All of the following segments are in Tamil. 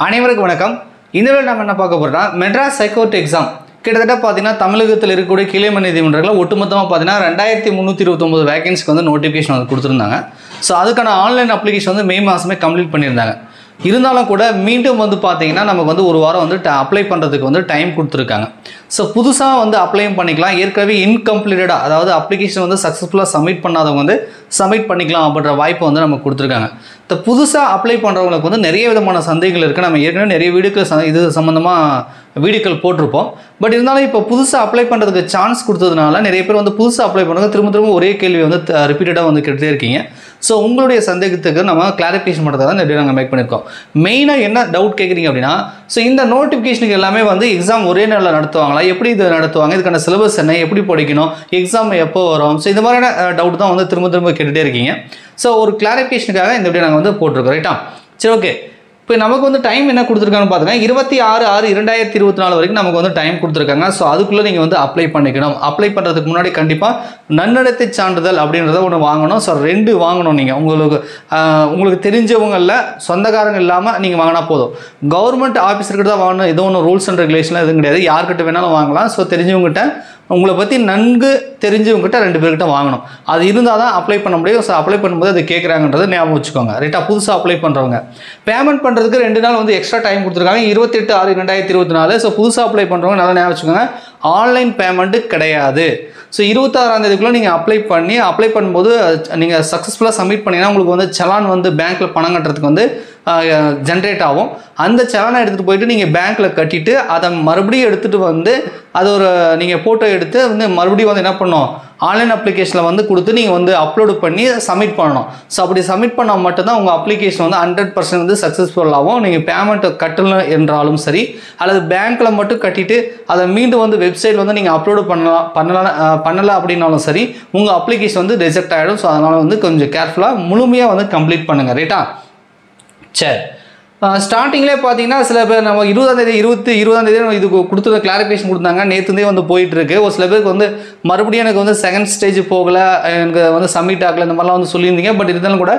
அனைவருக்கும் வணக்கம். இந்த வீடியோல நம்ம என்ன பார்க்க போறோம்னா மெட்ராஸ் ஹைகோர்ட் எக்ஸாம் கிட்டத்தட்ட பார்த்தீங்கன்னா தமிழகத்தில் இருக்கக்கூடிய கீழமை நீதிமன்றங்களில் ஒட்டுமொத்தமாக பார்த்தீங்கன்னா 2329 வேகன்சிக்கு வந்து நோட்டிஃபிகேஷன் வந்து கொடுத்துருந்தாங்க. ஸோ அதுக்கான ஆன்லைன் அப்ளிகேஷன் வந்து மே மாதமே கம்ப்ளீட் பண்ணியிருந்தாங்க. இருந்தாலும் கூட மீண்டும் வந்து பார்த்தீங்கன்னா நமக்கு வந்து ஒரு வாரம் வந்து அப்ளை பண்ணுறதுக்கு வந்து டைம் கொடுத்துருக்காங்க. ஸோ புதுசாக வந்து அப்ளையும் பண்ணிக்கலாம். ஏற்கனவே இன்கம்ப்ளீட்டடாக அதாவது அப்ளிகேஷன் வந்து சக்ஸஸ்ஃபுல்லாக சப்மிட் பண்ணாதவங்க வந்து சப்மிட் பண்ணிக்கலாம் அப்படின்ற வாய்ப்பு வந்து நமக்கு கொடுத்துருக்காங்க. இந்த புதுசாக அப்ளை பண்ணுறவங்களுக்கு வந்து நிறைய விதமான சந்தேகங்கள் இருக்குது. நம்ம ஏற்கனவே நிறைய வீடியோக்கள் இது சம்மந்தமாக வீடியோக்கள் போட்டிருப்போம். பட் இருந்தாலும் இப்போ புதுசாக அப்ளை பண்ணுறதுக்கு சான்ஸ் கொடுத்ததுனால நிறைய பேர் வந்து புதுசாக அப்ளை பண்ணுறது திரும்ப ஒரே கேள்வி வந்து ரிப்பீட்டடாக வந்து கேட்டுகிட்டே இருக்கீங்க. ஸோ உங்களுடைய சந்தேகத்துக்கு நம்ம கிளாரிஃபிகேஷன் பண்ணுறதை தான் இந்த வீடியோ நாங்கள் மேக் பண்ணியிருக்கோம். மெயினாக என்ன டவுட் கேட்குறீங்க அப்படின்னா, ஸோ இந்த நோட்டிஃபிகேஷனுக்கு எல்லாமே வந்து எக்ஸாம் ஒரே நாளில் நடத்துவாங்களா, எப்படி இது நடத்துவாங்க, இதுக்கான சிலபஸ் என்ன, எப்படி படிக்கணும், எக்ஸாம் எப்போ வரும், ஸோ இந்த மாதிரியான டவுட் தான் வந்து திரும்ப கேட்டுகிட்டே இருக்கீங்க. ஸோ ஒரு கிளாரிஃபிகேஷனுக்காக இந்த வீடியோ நாங்கள் வந்து போட்டிருக்கோம். ரைட்டா? சரி, ஓகே. இப்போ நமக்கு வந்து டைம் என்ன கொடுத்துருக்காங்கன்னு பார்த்தீங்கன்னா 26/6/2024 வரைக்கும் நமக்கு வந்து டைம் கொடுத்துருக்காங்க. ஸோ அதுக்குள்ளே நீங்கள் வந்து அப்ளை பண்ணிக்கணும். அப்ளை பண்ணுறதுக்கு முன்னாடி கண்டிப்பாக நன்னடத்தை சான்றிதழ் அப்படின்றத ஒன்று வாங்கணும். ஸோ 2 வாங்கணும். நீங்கள் உங்களுக்கு தெரிஞ்சவங்களில் சொந்தக்காரங்க இல்லாமல் நீங்கள் வாங்கினா போதும். கவர்மெண்ட் ஆஃபீஸர்கிட்ட தான் வாங்கணும். ஏதோ ஒன்று ரூல்ஸ் அண்ட் ரெகுலேஷன்லாம் எதுவும் கிடையாது. யார்கிட்ட வேணாலும் வாங்கலாம். ஸோ தெரிஞ்சவங்ககிட்ட, உங்களை பற்றி நன்கு தெரிஞ்சவங்ககிட்ட 2 பேர்கிட்ட வாங்கணும். அது இருந்தால் தான் அப்ளை பண்ண முடியும். ஸோ அப்ளை பண்ணும்போது அது கேட்குறாங்கன்றதை ஞாபகம் வச்சுக்கோங்க. ரைட்டாக? புதுசாக அப்ளை பண்ணுறவங்க பேமெண்ட் பண்ணுறதுக்கு 2 நாள் வந்து எக்ஸ்ட்ரா டைம் கொடுத்துருக்காங்க. 28/6/2024. ஸோ புதுசாக அப்ளை பண்ணுறவங்க நல்லா ஞாபகம் வச்சுக்கோங்க. ஆன்லைன் பேமெண்ட்டு கிடையாது. ஸோ 26ஆம் தேதிக்குள்ளே நீங்கள் அப்ளை பண்ணும்போது நீங்கள் சக்ஸஸ்ஃபுல்லாக சப்மிட் பண்ணிங்கன்னா உங்களுக்கு வந்து சலான் வந்து பேங்க்கில் பணம் கட்டுறதுக்கு வந்து ஜென்ரேட் ஆகும். அந்த சலானை எடுத்துகிட்டு போயிட்டு நீங்கள் பேங்க்கில் கட்டிட்டு அதை மறுபடியும் எடுத்துகிட்டு வந்து அது ஒரு நீங்கள் ஃபோட்டோ எடுத்து வந்து மறுபடியும் வந்து என்ன பண்ணணும், ஆன்லைன் அப்ளிகேஷனில் வந்து கொடுத்து நீங்கள் வந்து அப்லோடு பண்ணி சப்மிட் பண்ணணும். ஸோ அப்படி சப்மிட் பண்ணால் மட்டும்தான் உங்கள் அப்ளிகேஷன் வந்து 100% வந்து சக்ஸஸ்ஃபுல்லாகும். நீங்கள் பேமெண்ட் கட்டணும் என்றாலும் சரி, அல்லது பேங்க்கில் மட்டும் கட்டிட்டு அதை மீண்டும் வந்து வெப்சைட் வந்து நீங்கள் அப்லோடு பண்ணலை அப்படின்னாலும் சரி, உங்கள் அப்ளிகேஷன் வந்து ரிஜெக்ட் ஆகிடும். ஸோ அதனால் வந்து கொஞ்சம் கேர்ஃபுல்லாக முழுமையாக வந்து கம்ப்ளீட் பண்ணுங்கள். ரைட்டா? சரி, ஸ்டார்டிங்லேயே பார்த்தீங்கன்னா சில பேர் நம்ம 20ஆம் தேதி இதுக்கு கொடுத்துருந்த கிளாரிஃபிகேஷன் கொடுத்தாங்க. நேற்றுந்தே வந்து போயிட்டுருக்கு. ஒரு சில பேருக்கு வந்து மறுபடியும் எனக்கு வந்து செகண்ட் ஸ்டேஜ் போகலை, எனக்கு வந்து சப்மிட் ஆகலை, இந்த மாதிரிலாம் வந்து சொல்லியிருந்தீங்க. பட் இருந்தாலும் கூட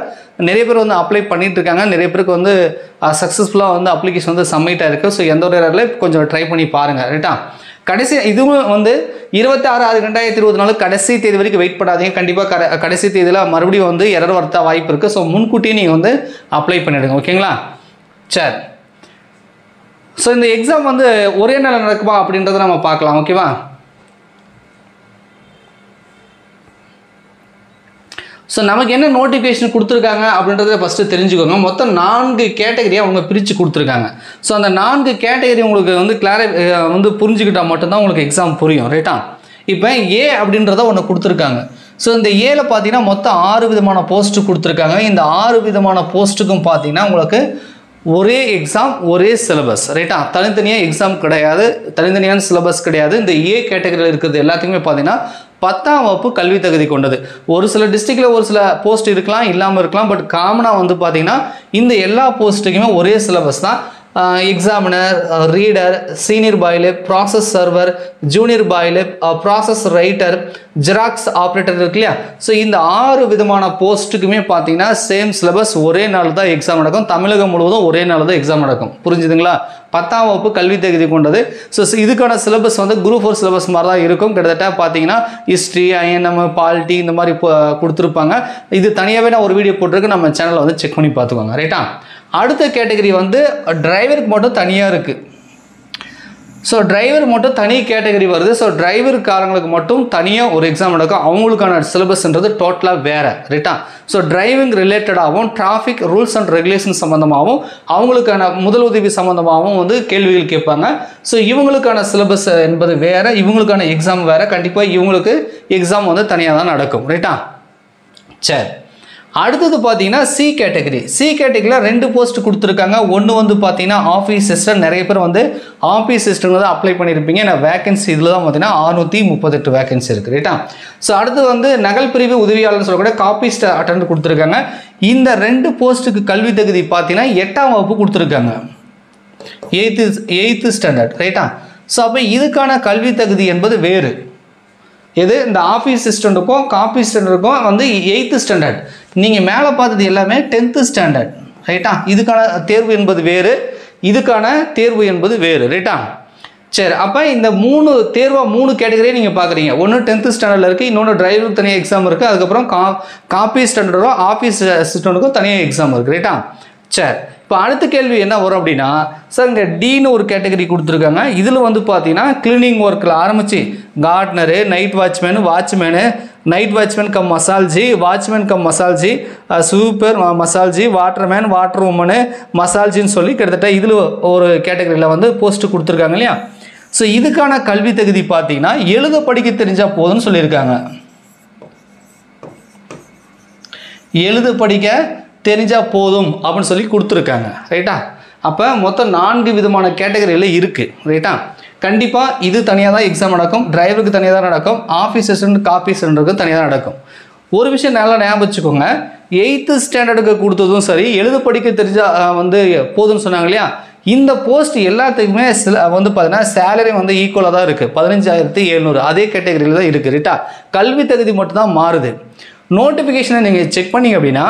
நிறைய பேர் வந்து அப்ளை பண்ணிட்டு இருக்காங்க. நிறைய பேருக்கு வந்து சக்ஸஸ்ஃபுல்லாக வந்து அப்ளிகேஷன் வந்து சப்மிட் ஆகிருக்கு. ஸோ எந்த ஒரு இடத்துல கொஞ்சம் ட்ரை பண்ணி பாருங்கள். ரைட்டா? கடைசி இதுவும் வந்து 26/6/2024 கடைசி தேதி வரைக்கும் வெயிட் பண்ணாதீங்க. கண்டிப்பாக கடைசி தேதியில் மறுபடியும் வந்து எரர் வரத்த வாய்ப்பு இருக்குது. ஸோ முன்கூட்டியே நீங்கள் வந்து அப்ளை பண்ணிவிடுங்க. ஓகேங்களா? சரி, ஸோ இந்த எக்ஸாம் வந்து ஒரே நாள் நடக்குமா அப்படின்றத நம்ம பார்க்கலாம். ஓகேவா? ஸோ நமக்கு என்ன நோட்டிஃபிகேஷன் கொடுத்துருக்காங்க அப்படின்றத ஃபஸ்ட்டு தெரிஞ்சுக்கோங்க. மொத்தம் 4 கேட்டகரியாக அவங்க பிரித்து கொடுத்துருக்காங்க. ஸோ அந்த 4 கேட்டகரி உங்களுக்கு வந்து புரிஞ்சுக்கிட்டால் மட்டும்தான் உங்களுக்கு எக்ஸாம் புரியும். ரைட்டா? இப்போ ஏ அப்படின்றத ஒன்று கொடுத்துருக்காங்க. ஸோ இந்த ஏல பார்த்தீங்கன்னா மொத்தம் 6 விதமான போஸ்ட்டு கொடுத்துருக்காங்க. இந்த 6 விதமான போஸ்ட்டுக்கும் பார்த்தீங்கன்னா உங்களுக்கு ஒரே எக்ஸாம், ஒரே சிலபஸ். ரைட்டா? தனித்தனியாக எக்ஸாம் கிடையாது, தனித்தனியான சிலபஸ் கிடையாது. இந்த ஏ கேட்டகரியில் இருக்கிறது எல்லாத்துக்குமே பார்த்தீங்கன்னா 10ஆம் வகுப்பு கல்வி தகுதி கொண்டது. ஒரு சில டிஸ்ட்ரிக்டில் ஒரு சில போஸ்ட் இருக்கலாம், இல்லாமல் இருக்கலாம். பட் காமனாக வந்து பார்த்தீங்கன்னா இந்த எல்லா போஸ்ட்டுக்குமே ஒரே சிலபஸ் தான். Examiner, reader, senior bailiff, process server, junior bailiff, process writer, xerox operator இருக்கு இல்லையா? ஸோ இந்த 6 விதமான போஸ்ட்டுக்குமே பார்த்தீங்கன்னா சேம் சிலபஸ், ஒரே நாள் தான் எக்ஸாம் நடக்கும். தமிழகம் முழுவதும் ஒரே நாள் தான் எக்ஸாம் நடக்கும். புரிஞ்சுதுங்களா? 10ஆம் வகுப்பு கல்வி தகுதி கொண்டது. ஸோ இதுக்கான சிலபஸ் வந்து குரூப் 4 சிலபஸ் மாதிரி தான் இருக்கும். கிட்டத்தட்ட பார்த்தீங்கன்னா ஹிஸ்ட்ரி, INM, பாலிட்டி இந்த மாதிரி கொடுத்துருப்பாங்க. இது தனியாகவே நான் ஒரு வீடியோ போட்டிருக்கு, நம்ம சேனலில் வந்து செக் பண்ணி பார்த்துக்கோங்க. ரைட்டா? அடுத்த கேட்டகரி வந்து டிரைவருக்கு மட்டும் தனியாக இருக்குது. ஸோ டிரைவர் மட்டும் தனி கேட்டகரி வருது. ஸோ டிரைவருக்காரங்களுக்கு மட்டும் தனியாக ஒரு எக்ஸாம் நடக்கும். அவங்களுக்கான சிலபஸ்ன்றது டோட்டலாக வேறு. ரைட்டா? ஸோ டிரைவிங் ரிலேட்டடாகவும் டிராஃபிக் ரூல்ஸ் அண்ட் ரெகுலேஷன் சம்மந்தமாகவும் அவங்களுக்கான முதலுதவி சம்மந்தமாகவும் வந்து கேள்விகள் கேட்பாங்க. ஸோ இவங்களுக்கான சிலபஸ் என்பது வேறு, இவங்களுக்கான எக்ஸாம் வேறு. கண்டிப்பாக இவங்களுக்கு எக்ஸாம் வந்து தனியாக தான் நடக்கும். ரைட்டா? சரி, அடுத்தது பார்த்தீங்கன்னா சி கேட்டகரியில் 2 போஸ்ட் கொடுத்துருக்காங்க. ஒன்று வந்து பார்த்தீங்கன்னா ஆஃபீஸ் சிஸ்டம். நிறைய பேர் வந்து ஆஃபீஸ் சிஸ்டம் தான் அப்ளை பண்ணியிருப்பீங்க. ஏன்னா வேகன்சி இதில் தான் பார்த்தீங்கன்னா 638 வேகன்சி இருக்குது. ரைட்டா? ஸோ அடுத்து வந்து நகல் பிரிவு உதவியாளர்னு சொல்லக்கூடிய காப்பிஸ்ட் அட்டெண்ட் கொடுத்துருக்காங்க. இந்த 2 போஸ்ட்டுக்கு கல்வி தகுதி பார்த்தீங்கன்னா 8ஆம் வகுப்பு கொடுத்துருக்காங்க, 8th ஸ்டாண்டர்ட். ரைட்டா? ஸோ அப்போ இதுக்கான கல்வி தகுதி என்பது வேறு. எது? இந்த ஆஃபீஸ் சிஸ்டண்டுக்கும் காப்பி ஸ்டாண்டர்டுக்கும் வந்து 8th ஸ்டாண்டர்ட். நீங்கள் மேலே பார்த்தது எல்லாமே 10th ஸ்டாண்டர்ட். ரைட்டா? இதுக்கான தேர்வு என்பது வேறு. இதுக்கான தேர்வு என்பது வேறு. ரைட்டா? சரி, அப்போ இந்த 3 தேர்வாக 3 கேட்டகரியை நீங்கள் பார்க்குறீங்க. ஒன்று 10th ஸ்டாண்டர்டில் இருக்குது, இன்னொன்று டிரைவருக்கு தனியாக எக்ஸாம் இருக்குது, அதுக்கப்புறம் காப்பி ஸ்டாண்டர்டும் ஆஃபீஸ் அசிஸ்டண்ட்டுக்கும் தனியாக எக்ஸாம் இருக்குது. ரைட்டா? சரி, இப்போ அடுத்த கேள்வி என்ன வரும் அப்படின்னா, சார் இங்கே டின்னு ஒரு கேட்டகரி கொடுத்துருக்காங்க. இதில் வந்து பார்த்தீங்கன்னா கிளீனிங் ஒர்க்கில் ஆரம்பித்து gardener, night watchman, night watchman cum masalchi, watchman cum masalchi, super masalchi, waterman, water woman, மசால்ஜின்னு சொல்லி கிட்டத்தட்ட இதில் ஒரு கேட்டகரியில் வந்து போஸ்ட்டு கொடுத்துருக்காங்க இல்லையா? ஸோ இதுக்கான கல்வி தகுதி பார்த்தீங்கன்னா எழுத படிக்க தெரிஞ்சால் போதும்னு சொல்லியிருக்காங்க. எழுத படிக்க தெரிஞ்சால் போதும் அப்படின்னு சொல்லி கொடுத்துருக்காங்க. ரைட்டா? அப்போ மொத்தம் 4 விதமான கேட்டகரியில் இருக்குது. ரைட்டா? கண்டிப்பாக இது தனியாக தான் எக்ஸாம் நடக்கும், டிரைவருக்கு தனியாக தான் நடக்கும், ஆஃபீஸ் அசிஸ்டன்ட் காப்பி அசிஸ்டன்ட்டுக்கு தனியாக தான் நடக்கும். ஒரு விஷயம் நல்லா ஞாபகம் வச்சுக்கோங்க, 8th ஸ்டாண்டர்டுக்கு கொடுத்ததும் சரி, எழுத படிக்க தெரிஞ்சால் வந்து போதும்னு சொன்னாங்க இல்லையா? இந்த போஸ்ட் எல்லாத்துக்குமே வந்து பார்த்தீங்கன்னா சேலரி வந்து ஈக்குவலாக தான் இருக்குது, 15,700 அதே கேட்டகரியில் தான் இருக்குது. ரைட்டா? கல்வி தகுதி மட்டும்தான் மாறுது. நோட்டிஃபிகேஷனை நீங்கள் செக் பண்ணிங்க அப்படின்னா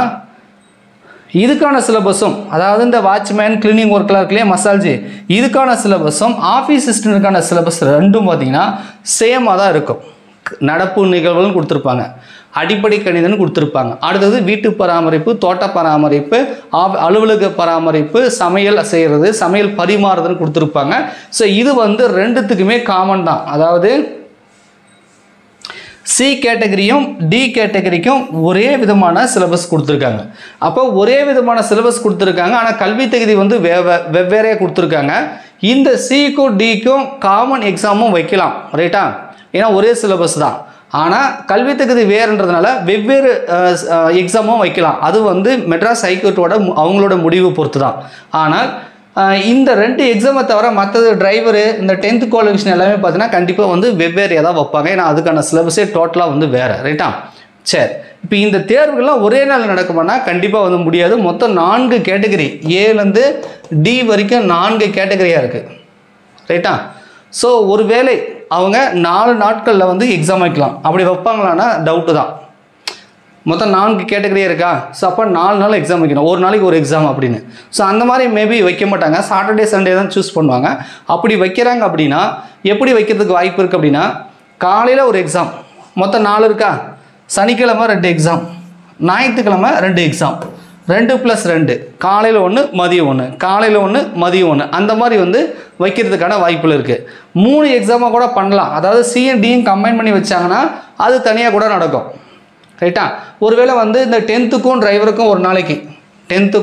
இதுக்கான சிலபஸும், அதாவது இந்த வாட்ச்மேன் கிளீனிங் ஒர்க்கில் இருக்குல்லையே மசால்ஜி, இதுக்கான சிலபஸும் ஆஃபீஸ் அசிஸ்டன்ட்டுக்கான சிலபஸ் ரெண்டும் பார்த்தீங்கன்னா சேமாக தான் இருக்கும். நடப்பு நிகழ்வுன்னு கொடுத்துருப்பாங்க, அடிப்படை கணிதம்னு கொடுத்துருப்பாங்க, அடுத்தது வீட்டு பராமரிப்பு, தோட்ட பராமரிப்பு, அலுவலக பராமரிப்பு, சமையல் செய்கிறது, சமையல் பரிமாறுறதுன்னு கொடுத்துருப்பாங்க. ஸோ இது வந்து ரெண்டுத்துக்குமே காமன் தான். அதாவது சி கேட்டகரியும் டி கேட்டகரிக்கும் ஒரே விதமான சிலபஸ் கொடுத்துருக்காங்க. அப்போ ஒரே விதமான சிலபஸ் கொடுத்துருக்காங்க, ஆனால் கல்வி தகுதி வந்து வெவ்வேறையாக கொடுத்துருக்காங்க. இந்த சிக்கும் டிக்கும் காமன் எக்ஸாமும் வைக்கலாம். ரைட்டா? ஏன்னா ஒரே சிலபஸ் தான், ஆனால் கல்வி தகுதி வேறுன்றதுனால வெவ்வேறு எக்ஸாமும் வைக்கலாம். அது வந்து மெட்ராஸ் ஹைகோர்ட்டோட அவங்களோட முடிவு பொறுத்து தான். ஆனால் இந்த 2 எக்ஸாமை தவிர மற்றது டிரைவரு, இந்த 10th குவாலிஃபிகேஷன் எல்லாமே பார்த்தீங்கன்னா கண்டிப்பாக வந்து வெவ்வேறு தான் வைப்பாங்க. ஏன்னா அதுக்கான சிலபஸே டோட்டலாக வந்து வேறு. ரைட்டா? சரி, இப்போ இந்த தேர்வுகள்லாம் ஒரே நாள் நடக்குமானா கண்டிப்பாக வந்து முடியாது. மொத்தம் 4 கேட்டகரி, ஏலேருந்து டி வரைக்கும் 4 கேட்டகரியாக இருக்குது. ரைட்டா? ஸோ ஒருவேளை அவங்க 4 நாட்களில் வந்து எக்ஸாம் வைக்கலாம், அப்படி வைப்பாங்களான்னா டவுட்டு தான். மொத்தம் 4 கேட்டகரியாக இருக்கா? ஸோ அப்போ 4 நாள் எக்ஸாம் வைக்கணும், ஒரு நாளைக்கு ஒரு எக்ஸாம் அப்படின்னு. ஸோ அந்த மாதிரி மேபி வைக்க மாட்டாங்க, சாட்டர்டே சண்டே தான் சூஸ் பண்ணுவாங்க. அப்படி வைக்கிறாங்க அப்படின்னா எப்படி வைக்கிறதுக்கு வாய்ப்பு இருக்குது அப்படின்னா, காலையில் ஒரு எக்ஸாம், மொத்தம் 4 இருக்கா, சனிக்கிழமை 2 எக்ஸாம், ஞாயிற்றுக்கிழமை 2 எக்ஸாம், 2+2, காலையில் 1 மதியம் 1, காலையில் 1 மதியம் 1, அந்த மாதிரி வந்து வைக்கிறதுக்கான வாய்ப்புகள் இருக்குது. 3 எக்ஸாமாக கூட பண்ணலாம். அதாவது சிஎன்டியும் கம்பைன் பண்ணி வச்சாங்கன்னா அது தனியாக கூட நடக்கும். ரைட்டா? ஒருவேளை வந்து இந்த 10th டிரைவருக்கும் ஒரு நாளைக்கு, 10th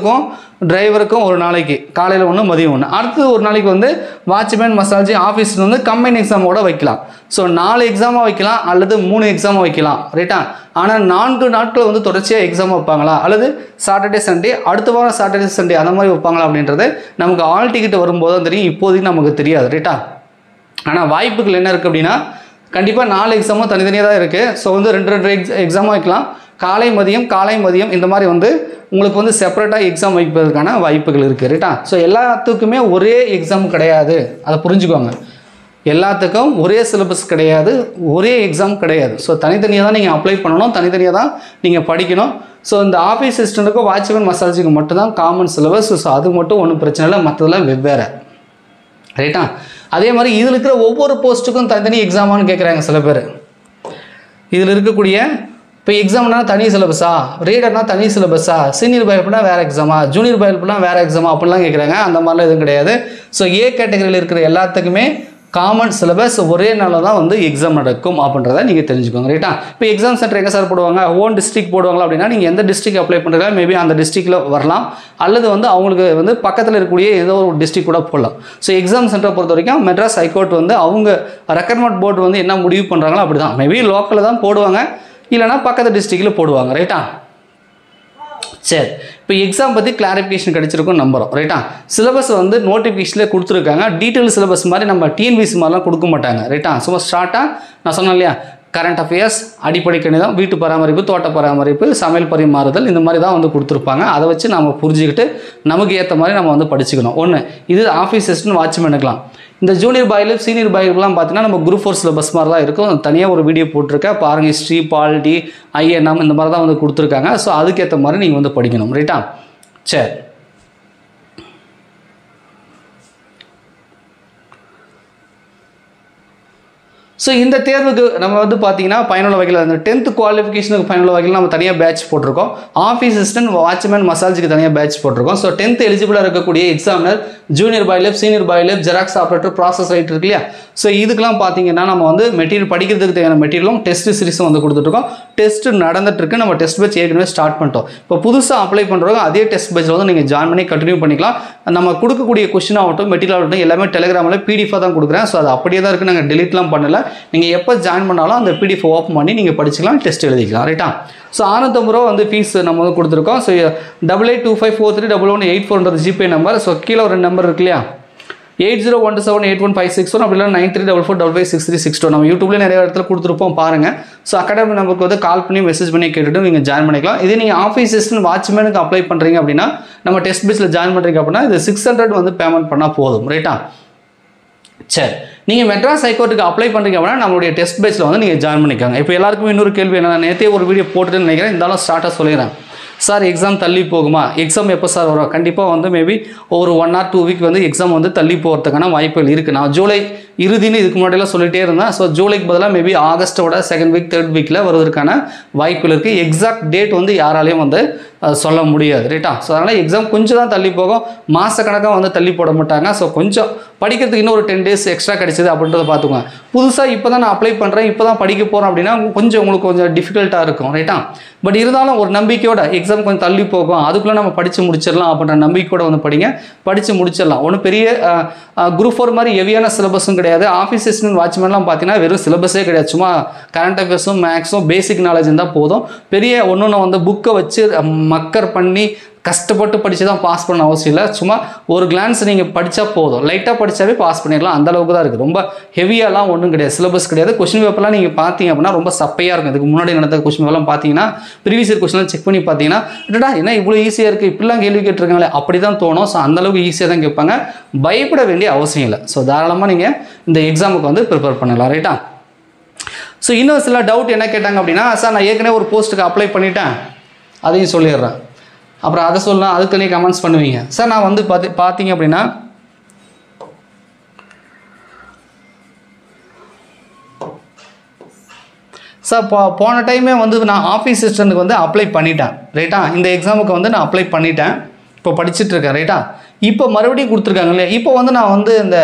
டிரைவருக்கும் ஒரு நாளைக்கு காலையில் 1 மதியம் 1, அடுத்தது ஒரு நாளைக்கு வந்து வாட்ச்மேன் மசால்ஜி ஆஃபீஸ் வந்து கம்பைன் எக்ஸாமோட வைக்கலாம். ஸோ 4 எக்ஸாமாக வைக்கலாம் அல்லது 3 எக்ஸாமாக வைக்கலாம். ரைட்டா? ஆனால் 4 நாட்கள் வந்து தொடர்ச்சியாக எக்ஸாம் வைப்பாங்களா, அல்லது சாட்டர்டே சண்டே அடுத்த வாரம் சாட்டர்டே சண்டே அந்த மாதிரி வைப்பாங்களா அப்படின்றது நமக்கு ஆல் டிக்கெட் வரும்போது தான் தெரியும், இப்போதைக்கு நமக்கு தெரியாது. ரைட்டா? ஆனால் வாய்ப்புகள் என்ன இருக்குது அப்படின்னா, கண்டிப்பாக 4 எக்ஸாமும் தனித்தனியாக தான் இருக்குது. ஸோ வந்து 2 எக்ஸாமாக வைக்கலாம், காலை மதியம் இந்த மாதிரி வந்து உங்களுக்கு வந்து செப்பரேட்டாக எக்ஸாம் வைப்பதற்கான வாய்ப்புகள் இருக்குது. ரைட்டா? ஸோ எல்லாத்துக்குமே ஒரே எக்ஸாம் கிடையாது, அதை புரிஞ்சுக்கோங்க. எல்லாத்துக்கும் ஒரே சிலபஸ் கிடையாது, ஒரே எக்ஸாம் கிடையாது. ஸோ தனித்தனியாக தான் நீங்கள் அப்ளை பண்ணணும், தனித்தனியாக தான் நீங்கள் படிக்கணும். ஸோ இந்த ஆஃபீஸ் அசிஸ்டண்ட்டுக்கும் வாட்ச்மேன் மசால்ஜிக்கு மட்டும்தான் காமன் சிலபஸ். ஸோ அது மட்டும் ஒன்றும் பிரச்சனை இல்லை, மற்றதெல்லாம் வெவ்வேறு. ரைட்டா? அதே மாதிரி இதில் இருக்கிற ஒவ்வொரு போஸ்ட்டுக்கும் தனித்தனி எக்ஸாமானு கேட்குறாங்க சில பேர். இதில் இருக்கக்கூடிய இப்போ எக்ஸாம்னா தனி சிலபஸா, ரீடர்னா தனி சிலபஸா, சீனியர் பைலப்னா வேறு எக்ஸாமா, ஜூனியர் பைலப்னா வேறு எக்ஸாமா அப்படிலாம் கேட்குறாங்க. அந்த மாதிரிலாம் எதுவும் கிடையாது. ஸோ ஏ கேட்டகரியில் இருக்கிற எல்லாத்துக்குமே காமன் சிலபஸ், ஒரே நாளில் தான் வந்து எக்ஸாம் நடக்கும் அப்படின்றத நீங்கள் தெரிஞ்சுக்கோங்க. ரைட்டா? இப்போ எக்ஸாம் சென்டர் எங்கே சார் போடுவாங்க, ஓன் டிஸ்ட்ரிக்ட் போடுவாங்களா அப்படின்னா, நீங்கள் எந்த டிஸ்ட்ரிக்ட் அப்ளை பண்ணுறீங்களா மேபி அந்த டிஸ்ட்ரிக்டில் வரலாம், அல்லது வந்து அவங்களுக்கு வந்து பக்கத்தில் இருக்கக்கூடிய ஏதோ ஒரு டிஸ்ட்ரிக்ட் கூட போடலாம். ஸோ எக்ஸாம் சென்டரை பொறுத்த வரைக்கும் மெட்ராஸ் ஹைகோர்ட் வந்து அவங்க ரெக்ரூட்மெண்ட் போர்டு வந்து என்ன முடிவு பண்ணுறாங்களோ அப்படி தான், மேபி லோக்கலில் தான் போடுவாங்க, இல்லைனா பக்கத்து டிஸ்ட்ரிக்டில் போடுவாங்க. ரைட்டா? சரி, இப்போ எக்ஸாம் பற்றி கிளாரிஃபிகேஷன் கிடைச்சிருக்கும் நம்புகிறோம். ரைட்டா? சிலபஸ் வந்து நோட்டிஃபிகேஷனில் கொடுத்துருக்காங்க, டீட்டெயில் சிலபஸ் மாதிரி நம்ம டிஎன்பிசி மாதிரிலாம் கொடுக்க மாட்டாங்க. ரைட்டா? சும்மா ஸ்டார்ட்டாக நான் சொன்னேன் இல்லையா, கரண்ட் அஃபேர்ஸ், அடிப்படை கணிதம், வீட்டு பராமரிப்பு, தோட்ட பராமரிப்பு, சமையல் பரிமாறுதல், இந்த மாதிரி தான் வந்து கொடுத்துருப்பாங்க. அதை வச்சு நம்ம புரிஞ்சுக்கிட்டு நமக்கு ஏற்ற மாதிரி நம்ம வந்து படிச்சுக்கணும். ஒன்று இது ஆஃபீஸ் அசிஸ்டன்ட் வாட்ச்மேனுக்கலாம். இந்த ஜூனியர் பாயிலப் சீனியர் பாயிலப்லாம் பார்த்தீங்கன்னா நம்ம குரூப் 4 சிலபஸ் மாதிரி தான் இருக்கும். தனியாக ஒரு வீடியோ போட்டிருக்கேன் பாருங்கள், ஹிஸ்ட்ரி, பாலிட்டி, ஐஎன்எம் இந்த மாதிரி தான் வந்து கொடுத்துருக்காங்க. ஸோ அதுக்கேற்ற மாதிரி நீங்கள் வந்து படிக்கணும். ரைட்டா? சரி, ஸோ இந்த தேர்வுக்கு நம்ம வந்து பார்த்தீங்கன்னா பயனுள்ள வகையில் அந்த 10th குவாலிஃபிகேஷனுக்கு பயனுள்ள வகையில் நம்ம தனியாக பேட்ச் போட்டிருக்கோம். ஆஃபீஸ் அசிஸ்டன்ட், வாட்ச்மேன், மசாஜுக்கு தனியாக பேட்ச் போட்டிருக்கோம். ஸோ 10th எலிஜிபிளாக இருக்கக்கூடிய examiner, junior bailiff, senior bailiff, xerox operator, process writer இருக்கு இல்லையா? ஸோ இதுக்கெல்லாம் பார்த்தீங்கன்னா நம்ம வந்து மெட்டீரியல் படிக்கிறதுக்கு தேவையான மெட்டீரியலும் டெஸ்ட் சீரிஸும் வந்து கொடுத்துட்ருக்கோம். டெஸ்ட் நடந்துட்டு இருக்கு. நம்ம டெஸ்ட் பேட்ச் ஏற்கனவே ஸ்டார்ட் பண்ணிட்டோம். இப்போ புதுசாக அப்ளை பண்ணுறவங்க அதே டெஸ்ட் பேட்சில் வந்து நீங்கள் ஜாயின் பண்ணி கண்டினியூ பண்ணிக்கலாம். நம்ம கொடுக்கக்கூடிய கொஸ்டின் ஆகட்டும், மெட்டீரியல் ஆகட்டும், எல்லாமே டெலிகிராமில் பிடிஎஃபாக தான் கொடுக்குறேன். ஸோ அது அப்படியே தான் இருக்குது, நாங்கள் டெலிட்லாம் பண்ணல. நீங்கள் எப்போ ஜாயின் பண்ணாலும் அந்த பிடிஎஃப் ஓப்பன் பண்ணி நீங்கள் படிச்சுக்கலாம், டெஸ்ட் எழுதிக்கலாம். ரைட்டா? ஸோ 650 ரூபா வந்து ஃபீஸ் நம்ம வந்து கொடுத்துருக்கோம். So 8825431184 GPay number. ஸோ கீழே ஒரு நம்பர் இருக்கு இல்லையா, 8012781561 அப்படி இல்லை 9344556362. நம்ம யூடியூப்ல நிறைய இடத்துல கொடுத்துருப்போம் பாருங்கள். ஸோ அகாடமி நம்பருக்கு வந்து கால் பண்ணி மெசேஜ் பண்ணி கேட்டுட்டு நீங்கள் ஜாயின் பண்ணிக்கலாம். இதே நீங்கள் ஆஃபீஸ் அசிஸ்டன்ட், வாட்ச்மேனுக்கு அப்ளை பண்ணுறீங்க அப்படின்னா, நம்ம டெஸ்ட் பேஸில் ஜாயின் பண்ணுறீங்க அப்படின்னா இது 600 வந்து பேமெண்ட் பண்ணால் போதும். ரைட்டா? சரி, நீங்கள் மெட்ராஸ் ஹைகோர்ட்டுக்கு அப்ளை பண்ணுறீங்க அப்படின்னா நம்மளுடைய டெஸ்ட் பேஸில் வந்து நீங்கள் ஜாயின் பண்ணிக்கோங்க. இப்போ எல்லாருக்குமே இன்னொரு கேள்வி என்ன, நேற்றே ஒரு வீடியோ போட்டுன்னு நினைக்கிறேன், இருந்தாலும் ஸ்டார்ட்டாக சொல்லிடுறேன். சார் எக்ஸாம் தள்ளி போகுமா? எக்ஸாம் எப்போ சார் வரும்? கண்டிப்பாக வந்து மேபி ஒரு 1 or 2 வீக் வந்து எக்ஸாம் வந்து தள்ளி போகிறதுக்கான வாய்ப்புகள் இருக்குது. நான் ஜூலை இறுதினு இதுக்கு முன்னாடியெல்லாம் சொல்லிட்டே இருந்தேன். ஸோ ஜூலைக்கு பதிலாக மேபி ஆகஸ்ட்டோட 2nd வீக் 3rd வீக்கில் வருவதற்கான வாய்ப்புகள் இருக்குது. எக்ஸாக்ட் டேட் வந்து யாராலையும் வந்து சொல்ல முடியாது. ரைட்டா? ஸோ அதனால் எக்ஸாம் கொஞ்சம் தான் தள்ளி போகும், மாதக்கணக்காக வந்து தள்ளி போட மாட்டாங்க. ஸோ கொஞ்சம் படிக்கிறதுக்கு இன்னும் ஒரு 10 days எக்ஸ்ட்ரா கிடைச்சிது அப்படின்றத பார்த்துக்கோங்க. புதுசாக இப்போ தான் நான் அப்ளை பண்ணுறேன், இப்போ தான் படிக்க போகிறேன் அப்படின்னா உங்களுக்கு கொஞ்சம் டிஃபிகல்ட்டாக இருக்கும். ரைட்டா? பட் இருந்தாலும் ஒரு நம்பிக்கையோட எக்ஸாம் கொஞ்சம் தள்ளி போகும், அதுக்குள்ளே நம்ம படித்து முடிச்சிடலாம் அப்படின்ற நம்பிக்கையோட வந்து படிங்க, படித்து முடிச்சிடலாம். ஒன்றும் பெரிய குரூப் 4 மாதிரி ஹெவியான சிலபஸும் கிடையாது. ஆஃபீஸ் அசிஸ்டன்ட், வாட்ச்மேன்லாம் பார்த்தீங்கன்னா வெறும் சிலபஸே கிடையாது, சும்மா கரண்ட் அஃபேர்ஸும் மேக்ஸும் பேசிக் நாலேஜ் இருந்தால் போதும். பெரிய ஒன்று வந்து புக்கை வச்சு மக்கர் பண்ணி கஷ்டப்பட்டு படித்து தான் பாஸ் பண்ண அவசியம் இல்லை. சும்மா ஒரு கிளான்ஸ் நீங்கள் படித்தா போதும், லைட்டாக படித்தாவே பாஸ் பண்ணிடலாம், அந்த அளவுக்கு தான் இருக்குது. ரொம்ப ஹெவியாலாம் ஒன்றும் கிடையாது, சிலபஸ் கிடையாது. கொஸ்டின் பேப்பர்லாம் நீங்கள் பார்த்தீங்க அப்படின்னா ரொம்ப சப்பையாக இருக்கும். இதுக்கு முன்னாடி நடந்த கொஸ்டின் பேப்பர்லாம் பார்த்தீங்கன்னா, ப்ரீவியஸ் இயர் கொஸ்டின்லாம் செக் பண்ணி பார்த்தீங்கன்னா, என்னடா என்ன இவ்வளோ ஈஸியாக இருக்குது, இப்படிலாம் கேள்வி கேட்டிருக்காங்களே அப்படி தான் தோணும். ஸோ அந்தளவுக்கு ஈஸியாக தான் கேட்பாங்க, பயப்பட வேண்டிய அவசியம் இல்லை. ஸோ தாராளமாக நீங்கள் இந்த எக்ஸாமுக்கு வந்து ப்ரிப்பேர் பண்ணலாம். ரைட்டா? ஸோ இன்னும் சில டவுட் என்ன கேட்டாங்க அப்படின்னா, சார் நான் ஏற்கனவே ஒரு போஸ்ட்டுக்கு அப்ளை பண்ணிட்டேன், அதையும் சொல்லிடுறேன், அப்புறம் அதை சொல்லலாம், அதுக்கு தனியாக கமெண்ட்ஸ் பண்ணுவீங்க. சார் நான் வந்து பார்த்தீங்க அப்படின்னா சார் போன டைமே வந்து நான் ஆஃபீஸ் அசிஸ்டன்ட்டுக்கு வந்து அப்ளை பண்ணிட்டேன். ரைட்டா? இந்த எக்ஸாமுக்கு வந்து நான் அப்ளை பண்ணிட்டேன், இப்போ படிச்சுட்டு இருக்கேன். ரைட்டா? இப்போ மறுபடியும் கொடுத்துருக்காங்க இல்லையா, இப்போ வந்து நான் வந்து இந்த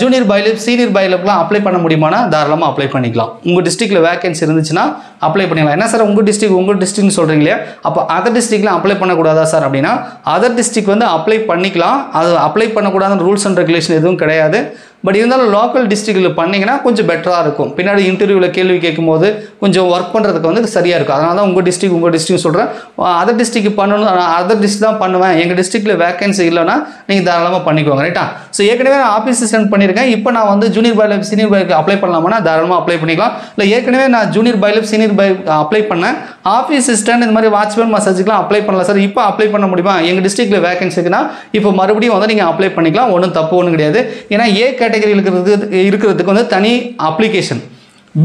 ஜூனியர் பாய்லப், சீனியர் பாய்லப்லாம் அப்ளை பண்ண முடியுமானா தாராளமாக அப்ளை பண்ணிக்கலாம். உங்கள் டிஸ்ட்ரிக்டில் வேகன்சி இருந்துச்சுன்னா அப்ளை பண்ணிக்கலாம். என்ன சார் உங்கள் டிஸ்ட்ரிக்ட்னு சொல்கிறீங்களே, அப்போ அதர் டிஸ்ட்ரிக்ட்லாம் அப்ளை பண்ணக்கூடாதா சார் அப்படின்னா, அதர் டிஸ்ட்ரிக்ட் வந்து அப்ளை பண்ணிக்கலாம். அது அப்ளை பண்ணக்கூடாதுன்னு ரூல்ஸ் அண்ட் ரெகுலேஷன் எதுவும் கிடையாது. பட் இருந்தாலும் லோக்கல் டிஸ்ட்ரிக்டில் பண்ணிங்கன்னா கொஞ்சம் பெட்டராக இருக்கும். பின்னாடி இன்டர்வியூவில் கேள்வி கேட்கும்போது கொஞ்சம் ஒர்க் பண்ணுறதுக்கு வந்து சரியாக இருக்கும். அதனால தான் உங்கள் டிஸ்ட்ரிக்ட் சொல்கிறேன். அதர் டிஸ்ட்ரிக்ட் பண்ணணும், அதர் டிஸ்ட்ரிக்ட் தான் பண்ணுவேன், எங்கள் டிஸ்ட்ரிக்டில் வேகன்சி இல்லைன்னா நீங்கள் தாராளமாக பண்ணிக்கோங்க. ரைட்டா? ஸோ ஏற்கனவே நான் ஆஃபீஸ் அசிஸ்டன்ட் பண்ணியிருக்கேன், இப்போ நான் வந்து ஜூனியர் பாய்லப், சீனியர் பாய்க்கு அப்ளை பண்ணலாமா, தாராளமாக அப்ளை பண்ணிக்கலாம். இல்லை ஏற்கனவே நான் ஜூனியர் பாய்லப், சீனியர் பாய் அப்ளை பண்ணேன், ஆஃபீஸ் அசிஸ்டன்ட் இந்த மாதிரி வாட்ச்மேன், மசாஜுக்குலாம் அப்ளை பண்ணலாம் சார், இப்போ அப்ளை பண்ண முடியுமா, எங்கள் டிஸ்ட்ரிக்டில் வேகன்சி இருக்குன்னா இப்போ மறுபடியும் வந்து நீங்கள் அப்ளை பண்ணிக்கலாம், ஒன்றும் தப்பு ஒன்றும் கிடையாது. ஏன்னா ஏ கேட்டகரியில் இருக்கிறதுக்கு வந்து தனி அப்ளிகேஷன்,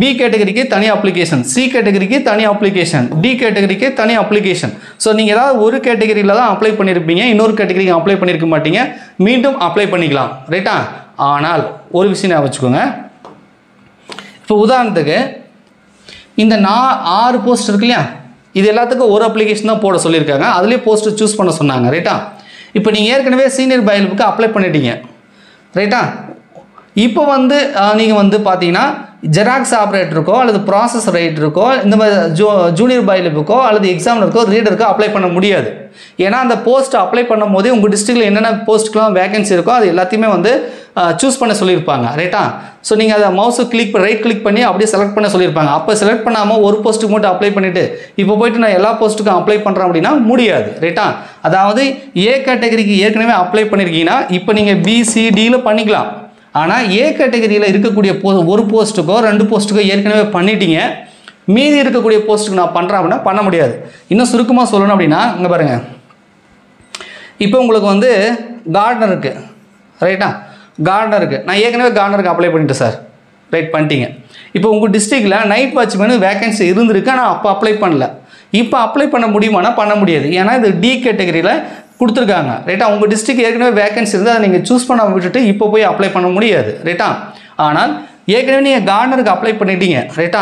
பி கேட்டகரிக்கு தனி அப்ளிகேஷன், சி கேட்டகரிக்கு தனி அப்ளிகேஷன், டி கேட்டகரிக்கு தனி அப்ளிகேஷன். ஸோ நீங்கள் ஏதாவது ஒரு கேட்டகரியில் தான் அப்ளை பண்ணியிருப்பீங்க, இன்னொரு கேட்டகரிக்கு அப்ளை பண்ணியிருக்க மாட்டீங்க, மீண்டும் அப்ளை பண்ணிக்கலாம். ரைட்டா? ஆனால் ஒரு விஷயம் ஞாபகம் வச்சுக்கோங்க. இப்போ உதாரணத்துக்கு இந்த 6 போஸ்ட் இருக்கு இல்லையா, இது எல்லாத்துக்கும் ஒரு அப்ளிகேஷன் தான் போட சொல்லியிருக்காங்க, அதுலேயே போஸ்ட்டு சூஸ் பண்ண சொன்னாங்க. ரைட்டா? இப்போ நீங்கள் ஏற்கனவே சீனியர் பாய்லப்புக்கு அப்ளை பண்ணிட்டீங்க. ரைட்டா? இப்போ வந்து நீங்கள் வந்து பார்த்தீங்கன்னா ஜெராக்ஸ் ஆப்ரேட்டருக்கோ அல்லது ப்ராசஸ் ரைட்டருக்கோ இந்த மாதிரி ஜூனியர் பாய்லப்புக்கோ அல்லது எக்ஸாமினருக்கோ ரீடருக்கோ அப்ளை பண்ண முடியாது. ஏன்னா அந்த போஸ்ட் அப்ளை பண்ணும் போதே உங்கள் டிஸ்ட்ரிக்டில் என்னென்ன போஸ்ட்டுக்கெலாம் வேகன்சி இருக்கோ அது எல்லாத்தையுமே வந்து சூஸ் பண்ண சொல்லியிருப்பாங்க. ரைட்டா? ஸோ நீங்கள் அதை மவுஸு ரைட் கிளிக் பண்ணி அப்படியே செலக்ட் பண்ண சொல்லியிருப்பாங்க. அப்போ செலக்ட் பண்ணாமல் ஒரு போஸ்ட்டுக்கு மட்டும் அப்ளை பண்ணிவிட்டு இப்போ போய்ட்டு நான் எல்லா போஸ்ட்டுக்கும் அப்ளை பண்ணுறேன் அப்படின்னா முடியாது. ரைட்டா? அதாவது ஏ கேட்டகரிக்கு ஏற்கனவே அப்ளை பண்ணியிருக்கீங்கன்னா இப்போ நீங்கள் பிசிடியில் பண்ணிக்கலாம். ஆனால் ஏ கேட்டகரியில் இருக்கக்கூடிய ஒரு போஸ்ட்டுக்கோ 2 போஸ்ட்டுக்கோ ஏற்கனவே பண்ணிட்டீங்க, மீதி இருக்கக்கூடிய போஸ்ட்டுக்கு நான் பண்ணுறேன் அப்படின்னா பண்ண முடியாது. இன்னும் சுருக்கமாக சொல்லணும் அப்படின்னா இங்கே பாருங்கள், இப்போ உங்களுக்கு வந்து கார்டனர் இருக்குது. ரைட்டா? கார்டனர் இருக்குது, நான் ஏற்கனவே கார்டனருக்கு அப்ளை பண்ணிட்டேன் சார். ரைட் பண்ணிட்டீங்க. இப்போ உங்கள் டிஸ்ட்ரிக்டில் நைட் வாட்ச்மேனு வேகன்சி இருந்திருக்கு, ஆனால் அப்போ அப்ளை பண்ணல. இப்போ அப்ளை பண்ண முடியுமானா பண்ண முடியாது. ஏன்னா இது டி கேட்டகரியில் கொடுத்துருக்காங்க. ரைட்டா? உங்கள் டிஸ்ட்ரிக்ட் ஏற்கனவே வேகன்சி இருந்தால் அதை நீங்கள் சூஸ் பண்ண விட்டுட்டு இப்போ போய் அப்ளை பண்ண முடியாது. ரைட்டா? ஆனால் ஏற்கனவே நீங்கள் கார்டனருக்கு அப்ளை பண்ணிட்டீங்க ரைட்டா,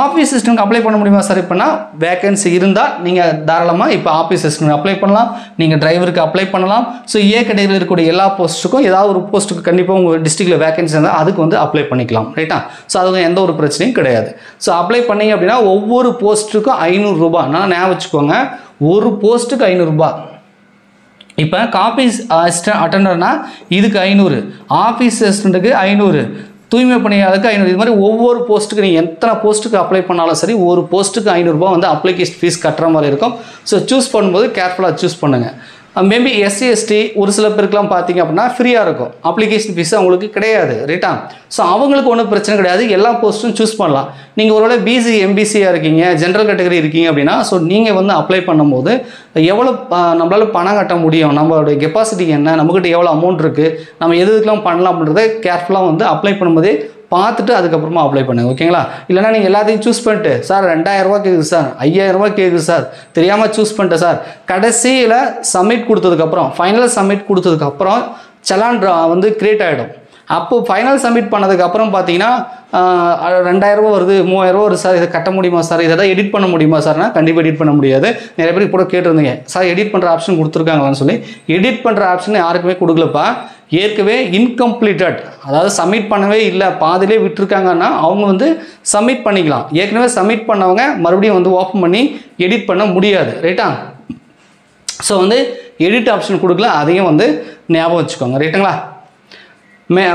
ஆஃபீஸ் அசிஸ்டன்ட்க்கு அப்ளை பண்ண முடியுமா சார்? இப்போனா வேகன்சி இருந்தால் நீங்கள் தாராளமாக இப்போ ஆஃபீஸ் அசிஸ்டன்ட் அப்ளை பண்ணலாம், நீங்கள் டிரைவருக்கு அப்ளை பண்ணலாம். ஸோ ஏ கேட்டகரியில் இருக்கக்கூடிய எல்லா போஸ்ட்டுக்கும் ஏதாவது ஒரு போஸ்ட்டுக்கு கண்டிப்பாக உங்கள் டிஸ்ட்ரிக்டில் வேகன்சி இருந்தால் அதுக்கு வந்து அப்ளை பண்ணிக்கலாம் ரைட்டா. ஸோ அதுக்கு எந்த ஒரு பிரச்சனையும் கிடையாது. ஸோ அப்ளை பண்ணிங்க அப்படின்னா ஒவ்வொரு போஸ்ட்டுக்கும் 500 ரூபாய். நான் ஞாபகம் வச்சுக்கோங்க, ஒரு போஸ்ட்டுக்கு 500 ரூபாய். இப்போ ஆஃபீஸ் அசிஸ்டன்ட் அட்டெண்டர்னா இதுக்கு 500, ஆஃபீஸ் அசிஸ்டண்ட்டுக்கு 500, தூய்மை பணியாளருக்கு 500. இது மாதிரி ஒவ்வொரு போஸ்ட்டுக்கு நீங்கள் எத்தனை போஸ்ட்டுக்கு அப்ளை பண்ணாலும் சரி ஒரு போஸ்ட்டுக்கு 500 ரூபாய் வந்து அப்ளிகேஷன் ஃபீஸ் கட்டுற மாதிரி இருக்கும். ஸோ சூஸ் பண்ணும்போது கேர்ஃபுல்லாக சூஸ் பண்ணுங்கள். மேபி எஸ்சி எஸ்டி ஒரு சில பேருக்குலாம் பார்த்தீங்க அப்படின்னா ஃப்ரீயாக இருக்கும், அப்ளிகேஷன் ஃபீஸ் அவங்களுக்கு கிடையாது ரைட்டா. ஸோ அவங்களுக்கு ஒன்றும் பிரச்சனை கிடையாது, எல்லா போஸ்ட்டும் சூஸ் பண்ணலாம். நீங்கள் ஒருவேளை பிசி எம்பிசியாக இருக்கீங்க, ஜென்ரல் கேட்டகரி இருக்கீங்க அப்படின்னா ஸோ நீங்கள் வந்து அப்ளை பண்ணும்போது எவ்வளோ நம்மளால் பணம் கட்ட முடியும், நம்மளோட கெப்பாசிட்டி என்ன, நம்மக்கிட்ட எவ்வளோ அமௌண்ட் இருக்குது, நம்ம எதுக்கெல்லாம் பண்ணலாம் அப்படின்றத கேர்ஃபுல்லாக வந்து அப்ளை பண்ணும்போதே பார்த்துட்டு அதுக்கப்புறமா அப்ளை பண்ணுங்க ஓகேங்களா. இல்லைனா நீங்கள் எல்லாத்தையும் சூஸ் பண்ணிட்டு சார் 2000 ரூபா கேட்குது சார், 5000 ரூபா கேட்குது சார், தெரியாமல் சூஸ் பண்ணிட்டேன் சார், கடைசியில் சப்மிட் கொடுத்ததுக்கப்புறம் ஃபைனல் சப்மிட் கொடுத்ததுக்கப்புறம் சலான் வந்து கிரியேட் ஆகிடும். அப்போது ஃபைனல் சப்மிட் பண்ணதுக்கப்புறம் பார்த்தீங்கன்னா 2000 ரூபா வருது, 3000 ரூபா வருது சார், இதை கட்ட முடியுமா சார், இதை தான் எடிட் பண்ண முடியுமா சார்னா கண்டிப்பாக எடிட் பண்ண முடியாது. நிறைய பேர் கூட கேட்டிருந்தீங்க சார் எடிட் பண்ணுற ஆப்ஷன் கொடுத்துருக்காங்களான்னு சொல்லி. எடிட் பண்ணுற ஆப்ஷன் யாருக்குமே கொடுக்கலப்பா. ஏற்கனவே இன்கம்ப்ளீட்டட், அதாவது சப்மிட் பண்ணவே இல்லை பாதிலே விட்டுருக்காங்கன்னா அவங்க வந்து சப்மிட் பண்ணிக்கலாம். ஏற்கனவே சப்மிட் பண்ணவங்க மறுபடியும் வந்து ஓப்பன் பண்ணி எடிட் பண்ண முடியாது ரைட்டா. ஸோ வந்து எடிட் ஆப்ஷன் கொடுக்கல, அதையும் வந்து ஞாபகம் வச்சுக்கோங்க ரைட்டுங்களா.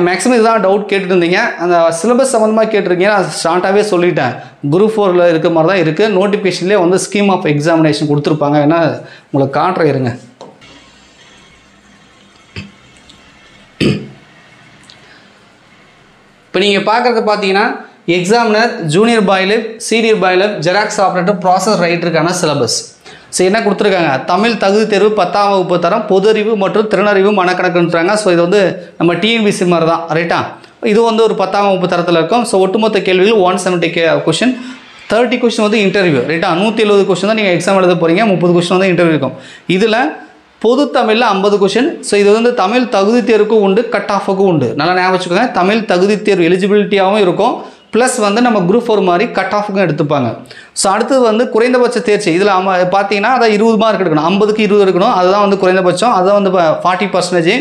மேக்ஸிமம் இதுதான் டவுட் கேட்டுட்டு இருந்தீங்க. அந்த சிலபஸ் சம்மந்தமாக கேட்டிருக்கீங்க, நான் ஸ்டார்ட்டாகவே சொல்லிட்டேன். குரூப் 4ல் இருக்க மாதிரி தான் இருக்குது. நோட்டிஃபிகேஷன்லேயே வந்து ஸ்கீம் ஆஃப் எக்ஸாமினேஷன் கொடுத்துருப்பாங்க. ஏன்னா உங்களுக்கு காட்டுற இருங்க. இப்போ நீங்கள் பார்க்குறது பார்த்தீங்கன்னா examiner, junior bailiff, senior bailiff, xerox operator, process ரைட்டருக்கான சிலபஸ். ஸோ என்ன கொடுத்துருக்காங்க, தமிழ் தகுதி தேர்வு 10ஆம் வகுப்பு தரம், பொது அறிவு மற்றும் திறனறிவு மனக்கணக்குன்றாங்க. ஸோ இது வந்து நம்ம டிஎன்பிசி மாதிரி தான் ரைட்டா. இது வந்து ஒரு 10ஆம் வகுப்பு தரத்தில் இருக்கும். ஸோ ஒட்டுமொத்த கேள்விகள் 170 கொஷின், 30 கொஷின் வந்து இன்டர்வியூ ரைட்டா. 170 கொஷின் தான் நீங்கள் எக்ஸாம் எழுத போகிறீங்க, 30 கொஷின் வந்து இன்டர்வியூ இருக்கும். இதில் பொது தமிழில் 50 கொஷின். ஸோ இது வந்து தமிழ் தகுதி தேர்வுக்கும் உண்டு, கட் ஆஃபுக்கும் உண்டு. நல்லா ஞாபகம் வச்சுக்கோங்க, தமிழ் தகுதி தேர்வு எலிஜிபிலிட்டியாகவும் இருக்கும், ப்ளஸ் வந்து நம்ம குரூப் 4 மாதிரி கட் ஆஃபுக்கும் எடுத்துப்பாங்க. ஸோ அடுத்தது வந்து குறைந்தபட்ச தேர்ச்சி. இதில் பார்த்தீங்கன்னா அதை 20 மார்க் எடுக்கணும், 50க்கு 20 எடுக்கணும், அதுதான் வந்து குறைந்தபட்சம், அதுதான் வந்து 40%.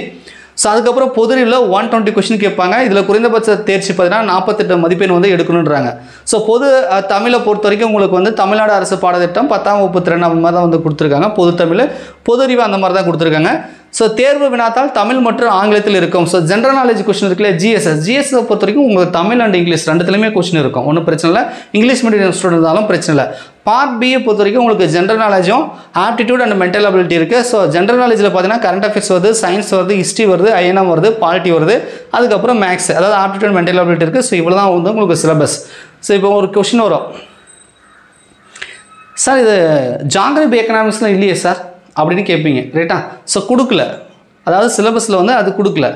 ஸோ அதுக்கப்புறம் பொதுறிவில் 120 கொஷின் கேட்பாங்க. இதில் குறைந்தபட்ச தேர்ச்சி பார்த்தீங்கன்னா 48 மதிப்பெண் வந்து எடுக்கணுன்றாங்க. ஸோ பொது தமிழை பொறுத்த வரைக்கும் உங்களுக்கு வந்து தமிழ்நாடு அரசு பாடத்திட்டம் 10ஆம் வகுப்பு திறன் அந்த மாதிரி தான் வந்து கொடுத்துருக்காங்க. பொது தமிழ், பொது அறிவு அந்த மாதிரி தான் கொடுத்துருக்காங்க. ஸோ தேர்வு வினாத்தால் தமிழ் மற்றும் ஆங்கிலத்தில் இருக்கும். ஸோ ஜென்ரல் நாலேஜ் கொஸ்டின் இருக்குல்ல, ஜிஎஸ்ஸை பொறுத்த வரைக்கும் உங்களுக்கு தமிழ் அண்ட் இங்கிலீஷ் ரெண்டுத்துலையுமே கொஸ்டின் இருக்கும், ஒன்றும் பிரச்சனை இல்லை. இங்கிலீஷ் மீடியம் ஸ்டூடெண்ட் இருந்தாலும் பிரச்சனை இல்லை. பார்ட் பியை பொறுத்த வரைக்கும் உங்களுக்கு ஜென்ரல் நாலேஜும் ஆப்டிடியூட் அண்ட் மென்டல் அபிலிட்டி இருக்குது. ஸோ ஜென்ரல் நாலேஜில் பார்த்தீங்கன்னா கரண்ட் அஃபேர்ஸ் வருது, சயின்ஸ் வருது, ஹிஸ்ட்ரி வருது, ஐஎன்எம் வருது, பாலிட்டி வருது, அதுக்கப்புறம் மேக்ஸ், அதாவது ஆப்டிடியூட் மென்டல் அபிலிட்டி இருக்குது. ஸோ இவ்வளோ தான் வந்து உங்களுக்கு சிலபஸ். ஸோ இப்போ ஒரு கொஸ்டின் வரும், சார் இது ஜாகிரபி எக்கனாமிக்ஸ்லாம் இல்லையே சார் அப்படின்னு கேட்பீங்க ரைட்டா. ஸோ கொடுக்கல, அதாவது சிலபஸில் வந்து அது கொடுக்கல.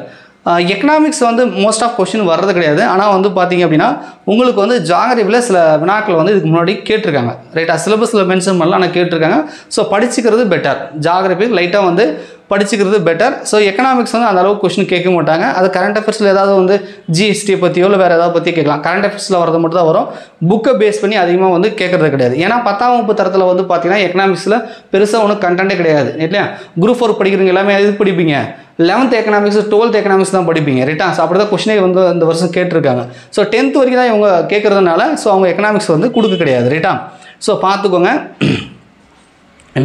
எக்கனாமிக்ஸ் வந்து மோஸ்ட் ஆஃப் கொஷின் வர்றது கிடையாது. ஆனால் வந்து பார்த்தீங்க அப்படின்னா உங்களுக்கு வந்து ஜாகிரபியில் சில வினாக்கள் வந்து இதுக்கு முன்னாடி கேட்டிருக்காங்க ரைட்டா. சிலபஸில் மென்ஷன் பண்ணலாம், ஆனால் கேட்டிருக்காங்க. ஸோ படிச்சுக்கிறது பெட்டர், ஜாகிரபி லைட்டாக வந்து படிச்சுக்கிறது பெட்டர். ஸோ எக்கனாமிக்ஸ் வந்து அந்த அளவுக்கு கொஷின் கேட்க மாட்டாங்க. அது கரண்ட் அஃபேர்ஸில் ஏதாவது வந்து ஜிஎஸ்டியை பற்றியோ இல்லை வேறு ஏதாவது பற்றி கேட்கலாம். கரண்ட் அஃபேர்ஸில் வரது மட்டும் தான் வரும், புக்கை பேஸ் பண்ணி அதிகமாக வந்து கேட்குறது கிடையாது. ஏன்னா 10ஆம் வகுப்பு தரத்தில் வந்து பார்த்தீங்கன்னா எக்கனாமிக்ஸில் பெருசாக ஒன்றும் கண்டென்ட்டே கிடையாது இல்லையா. குரூப் 4 படிக்கிறவங்க எல்லாமே எது படிப்பீங்க, 11th எக்கனாமிக்ஸ் 12th எக்கனாமிக்ஸ் தான் படிப்பீங்க ரைட்டா. ஸோ அப்படி தான் கொஷினே வந்து இந்த வருஷம் கேட்டிருக்காங்க. ஸோ 10th வரைக்கும் தான் இவங்க கேட்குறதுனால ஸோ அவங்க எக்கனாமிக்ஸ் வந்து கொடுக்க கிடையாது ரைட்டா. ஸோ பார்த்துக்கோங்க,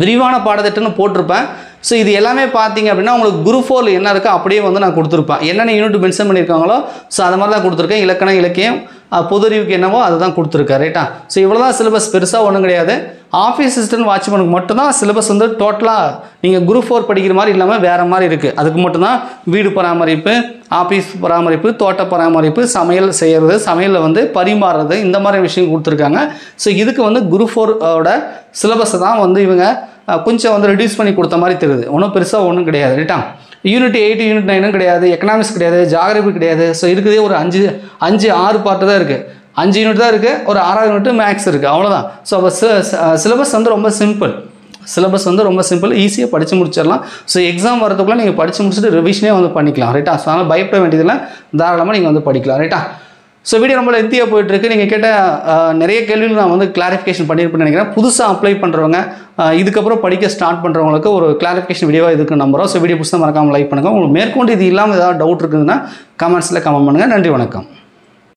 விரிவான பாடத்திட்டம்னு போட்டிருப்பேன். ஸோ இது எல்லாமே பார்த்தீங்க அப்படின்னா உங்களுக்கு குரூப் 4 என்ன இருக்கோ அப்படியே வந்து நான் கொடுத்துருப்பேன். என்னென்ன யூனிட் மென்ஷன் பண்ணியிருக்காங்களோ ஸோ அது மாதிரி தான் கொடுத்துருக்கேன். இலக்கணம், இலக்கியம், பொது அறிவுக்கு என்னவோ அதுதான் கொடுத்துருக்கேன் ரைட்டா. ஸோ இவ்வளோ தான் சிலபஸ், பெருசாக ஒன்றும் கிடையாது. ஆஃபீஸ் அசிஸ்டன்ட் வாட்ச்மேனுக்கு மட்டும்தான் சிலபஸ் வந்து டோட்டலாக நீங்கள் குரூப் 4 படிக்கிற மாதிரி இல்லாமல் வேறு மாதிரி இருக்குது. அதுக்கு மட்டும்தான் வீடு பராமரிப்பு, ஆஃபீஸ் பராமரிப்பு, தோட்ட பராமரிப்பு, சமையல் செய்கிறது, சமையலில் வந்து பரிமாறுறது, இந்த மாதிரி விஷயம் கொடுத்துருக்காங்க. ஸோ இதுக்கு வந்து குரூப் 4ஓட சிலபஸை தான் வந்து இவங்க கொஞ்சம் வந்து ரெடியூஸ் பண்ணி கொடுத்த மாதிரி தெரியுது. ஒன்றும் பெருசாக ஒன்றும் கிடையாது ரைட்டா. யூனிட் 8 யூனிட் 9 கிடையாது, எக்கனாமிக்ஸ் கிடையாது, ஜாகிரபி கிடையாது. ஸோ இருக்குதே ஒரு 5-6 பார்ட்டு தான் இருக்குது, 5 யூனிட் தான் இருக்குது, ஒரு 6வது யூனிட் மேக்ஸ் இருக்குது, அவ்வளோதான். ஸோ அப்போ சிலபஸ் வந்து ரொம்ப சிம்பிள், சிலபஸ் வந்து ரொம்ப சிம்பிள், ஈஸியாக படித்து முடிச்சிடலாம். ஸோ எக்ஸாம் வரதுக்குள்ளே நீங்கள் படித்து முடிச்சுட்டு ரிவிஷனே வந்து பண்ணிக்கலாம் ரைட்டா. ஸோ அதனால் பயப்பட வேண்டியதில்லை, தாராளமாக நீங்கள் வந்து படிக்கலாம் ரைட்டா. ஸோ வீடியோ ரொம்ப லென்த்தியாக போயிட்டுருக்கு. நீங்கள் கேட்ட நிறைய கேள்விகள் நான் வந்து கிளாரிஃபிகேஷன் பண்ணியிருப்பேன்னு நினைக்கிறேன். புதுசாக அப்ளை பண்ணுறவங்க இதுக்கப்புறம் படிக்க ஸ்டார்ட் பண்ணுறவங்களுக்கு ஒரு கிளாரிஃபிகேஷன் வீடியோவாக இதுக்கு நம்புகிறோம். ஸோ வீடியோ புதுசாக மறக்காமல் லைக் பண்ணுங்கள். உங்களுக்கு மேற்கொண்டு இது இல்லாமல் ஏதாவது டவுட் இருக்குதுன்னா கமெண்ட்ஸில் கமெண்ட் பண்ணுங்கள். நன்றி, வணக்கம்.